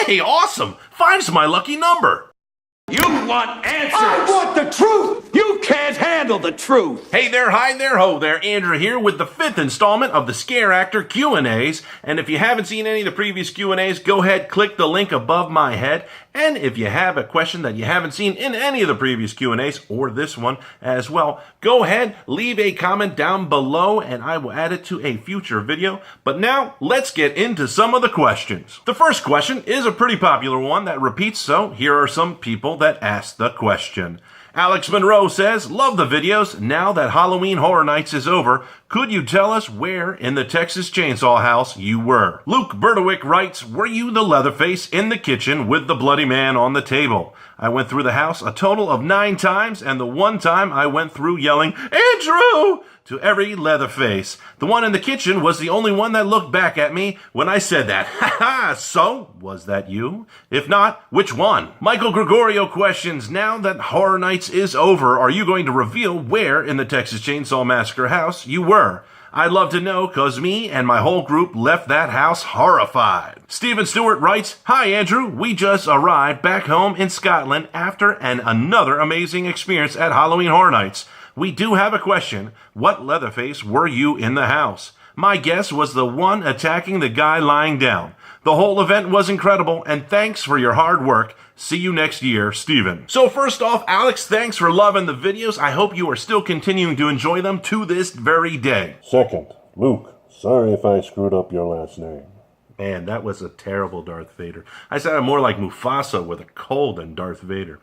Hey, awesome! 5's my lucky number. You want answers! I want the truth! You can't handle the truth! Hey there, hi there, ho there, Andrew here with the 5th installment of the Scare Actor Q&As. And if you haven't seen any of the previous Q&As, go ahead, click the link above my head. And if you have a question that you haven't seen in any of the previous Q&As, or this one as well, go ahead, leave a comment down below, and I will add it to a future video. But now, let's get into some of the questions. The first question is a pretty popular one that repeats, so here are some people that asked the question. Alex Monroe says, love the videos. Now that Halloween Horror Nights is over, could you tell us where in the Texas Chainsaw house you were? Luke Berdewick writes, were you the Leatherface in the kitchen with the bloody man on the table? I went through the house a total of 9 times, and the one time I went through yelling, Andrew! to every Leatherface. The one in the kitchen was the only one that looked back at me when I said that. Ha ha! So, was that you? If not, which one? Michael Gregorio questions, now that Horror Nights is over, are you going to reveal where in the Texas Chainsaw Massacre house you were? I'd love to know, cause me and my whole group left that house horrified. Stephen Stewart writes, hi Andrew, we just arrived back home in Scotland after another amazing experience at Halloween Horror Nights. We do have a question. What Leatherface were you in the house? My guess was the one attacking the guy lying down. The whole event was incredible, and thanks for your hard work. See you next year, Steven. So first off, Alex, thanks for loving the videos. I hope you are still continuing to enjoy them to this very day. Second, Luke, sorry if I screwed up your last name. Man, that was a terrible Darth Vader. I sounded more like Mufasa with a cold than Darth Vader.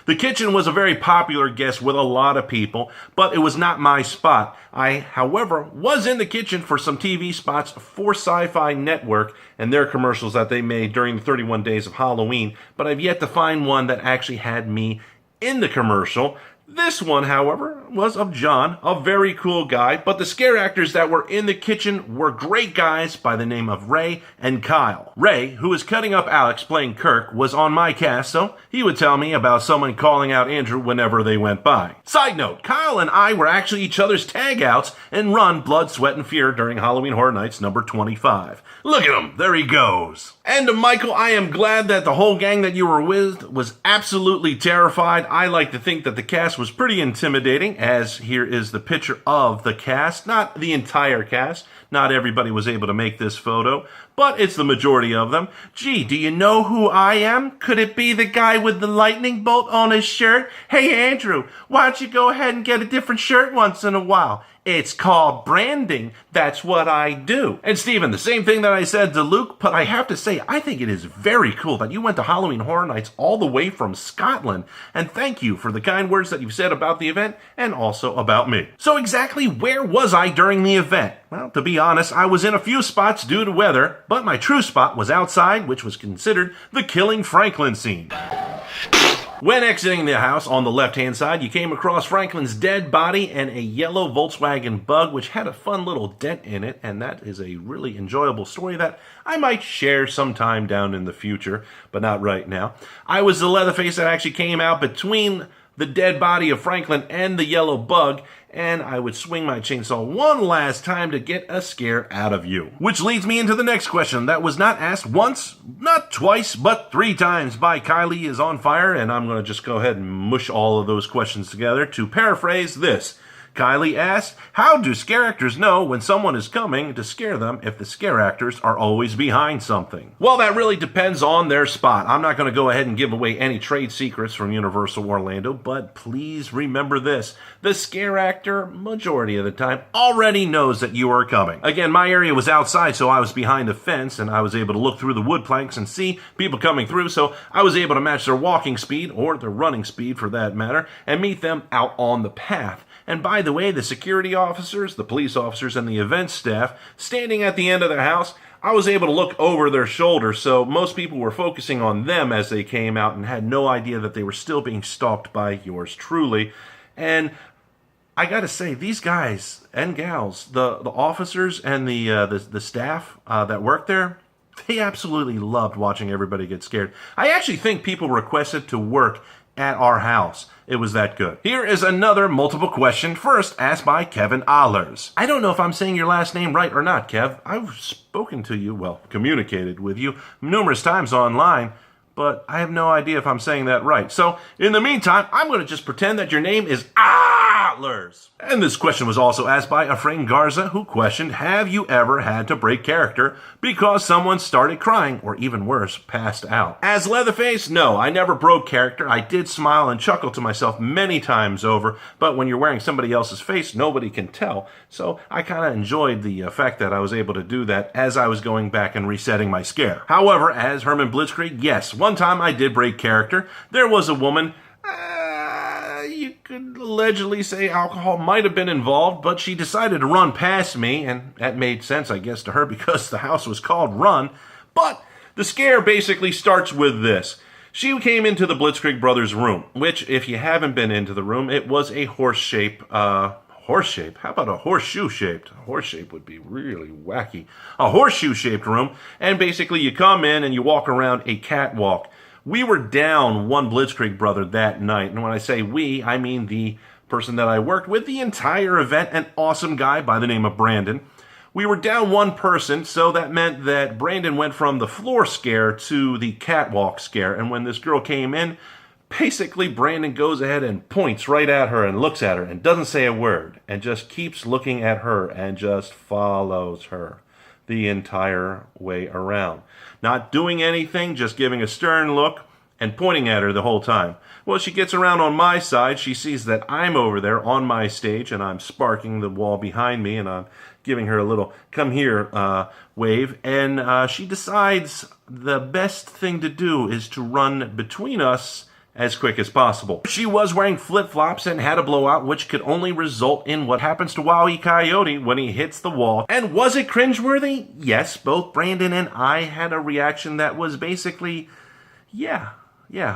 The kitchen was a very popular guest with a lot of people, but it was not my spot. I, however, was in the kitchen for some TV spots for Sci-Fi Network and their commercials that they made during the 31 days of Halloween, but I've yet to find one that actually had me in the commercial. This one, however, was of John, a very cool guy, but the scare actors that were in the kitchen were great guys by the name of Ray and Kyle. Ray, who was cutting up Alex playing Kirk, was on my cast, so he would tell me about someone calling out Andrew whenever they went by. Side note, Kyle and I were actually each other's tag-outs and run Blood, Sweat, and Fear during Halloween Horror Nights number 25. Look at him, there he goes. And to Michael, I am glad that the whole gang that you were with was absolutely terrified. I like to think that the cast was pretty intimidating, as here is the picture of the cast. Not the entire cast. Not everybody was able to make this photo, but it's the majority of them. Gee, do you know who I am? Could it be the guy with the lightning bolt on his shirt? Hey, Andrew, why don't you go ahead and get a different shirt once in a while? It's called branding. That's what I do. And Steven, the same thing that I said to Luke, but I have to say, I think it is very cool that you went to Halloween Horror Nights all the way from Scotland. And thank you for the kind words that you've said about the event and also about me. So exactly where was I during the event? Well, to be honest, I was in a few spots due to weather, but my true spot was outside, which was considered the Killing Franklin scene. When exiting the house on the left-hand side, you came across Franklin's dead body and a yellow Volkswagen Bug, which had a fun little dent in it, and that is a really enjoyable story that I might share sometime down in the future, but not right now. I was the Leatherface that actually came out between the dead body of Franklin and the yellow Bug, and I would swing my chainsaw one last time to get a scare out of you. Which leads me into the next question that was not asked once, not twice, but 3 times by Kylie is on fire, and I'm going to just go ahead and mush all of those questions together to paraphrase this. Kylie asked, how do scare actors know when someone is coming to scare them if the scare actors are always behind something? Well, that really depends on their spot. I'm not going to go ahead and give away any trade secrets from Universal Orlando, but please remember this. The scare actor, majority of the time, already knows that you are coming. Again, my area was outside, so I was behind a fence, and I was able to look through the wood planks and see people coming through, so I was able to match their walking speed, or their running speed for that matter, and meet them out on the path. And by the way, the security officers, the police officers, and the event staff standing at the end of the house, I was able to look over their shoulders, so most people were focusing on them as they came out and had no idea that they were still being stalked by yours truly. And I gotta say, these guys and gals, the officers and the staff that work there, they absolutely loved watching everybody get scared. I actually think people requested to work at our house. It was that good. Here is another multiple question, first asked by Kevin Ahlers. I don't know if I'm saying your last name right or not, Kev. I've spoken to you, well, communicated with you numerous times online, but I have no idea if I'm saying that right. So, in the meantime, I'm going to just pretend that your name is Ahlers. And this question was also asked by Efrain Garza, who questioned, have you ever had to break character because someone started crying, or even worse, passed out? As Leatherface, no, I never broke character. I did smile and chuckle to myself many times over, but when you're wearing somebody else's face, nobody can tell. So I kind of enjoyed the fact that I was able to do that as I was going back and resetting my scare. However, as Herman Blitzkrieg, yes, one time I did break character. There was a woman, you could allegedly say alcohol might have been involved, but she decided to run past me, and that made sense, I guess, to her because the house was called Run. But the scare basically starts with this. She came into the Blitzkrieg Brothers room, which, if you haven't been into the room, it was a horse-shaped, horse shape? How about a horseshoe-shaped? A horse shape would be really wacky. A horseshoe-shaped room, and basically you come in and you walk around a catwalk. We were down one Blitzkrieg brother that night, and when I say we, I mean the person that I worked with the entire event, an awesome guy by the name of Brandon. We were down one person, so that meant that Brandon went from the floor scare to the catwalk scare, and when this girl came in, basically Brandon goes ahead and points right at her and looks at her and doesn't say a word, and just keeps looking at her and just follows her the entire way around. Not doing anything, just giving a stern look and pointing at her the whole time. Well, she gets around on my side. She sees that I'm over there on my stage and I'm sparking the wall behind me and I'm giving her a little come here wave. And she decides the best thing to do is to run between us as quick as possible. She was wearing flip-flops and had a blowout, which could only result in what happens to Wile E. Coyote when he hits the wall. And was it cringeworthy? Yes, both Brandon and I had a reaction that was basically, yeah,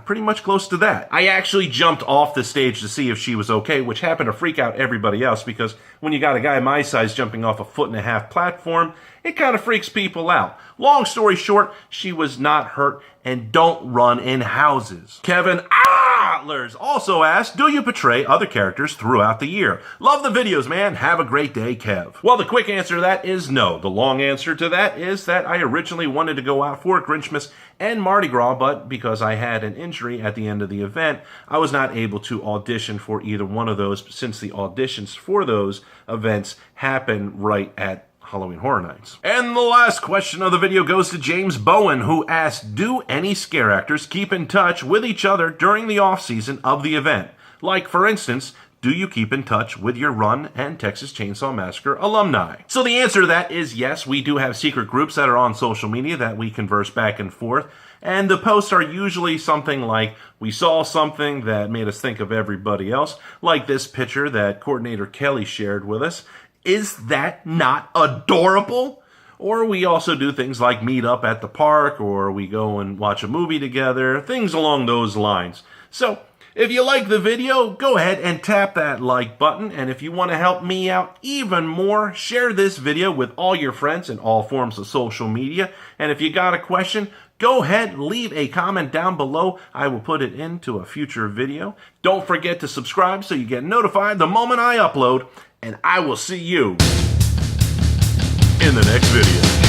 pretty much close to that. I actually jumped off the stage to see if she was okay, which happened to freak out everybody else because when you got a guy my size jumping off a 1.5-foot platform, it kind of freaks people out. Long story short, she was not hurt, and don't run in houses. Kevin Ahlers also asked, do you portray other characters throughout the year? Love the videos, man. Have a great day, Kev. Well, the quick answer to that is no. The long answer to that is that I originally wanted to go out for Grinchmas and Mardi Gras, but because I had an injury at the end of the event, I was not able to audition for either one of those since the auditions for those events happen right at Halloween Horror Nights. And the last question of the video goes to James Bowen, who asked, do any scare actors keep in touch with each other during the off-season of the event? Like, for instance, do you keep in touch with your Run and Texas Chainsaw Massacre alumni? So the answer to that is yes, we do have secret groups that are on social media that we converse back and forth. And the posts are usually something like, we saw something that made us think of everybody else, like this picture that Coordinator Kelly shared with us. Is that not adorable? Or we also do things like meet up at the park, or we go and watch a movie together, things along those lines. So, if you like the video, go ahead and tap that like button, and if you want to help me out even more, share this video with all your friends in all forms of social media, and if you got a question, go ahead, leave a comment down below. I will put it into a future video. Don't forget to subscribe so you get notified the moment I upload, and I will see you in the next video.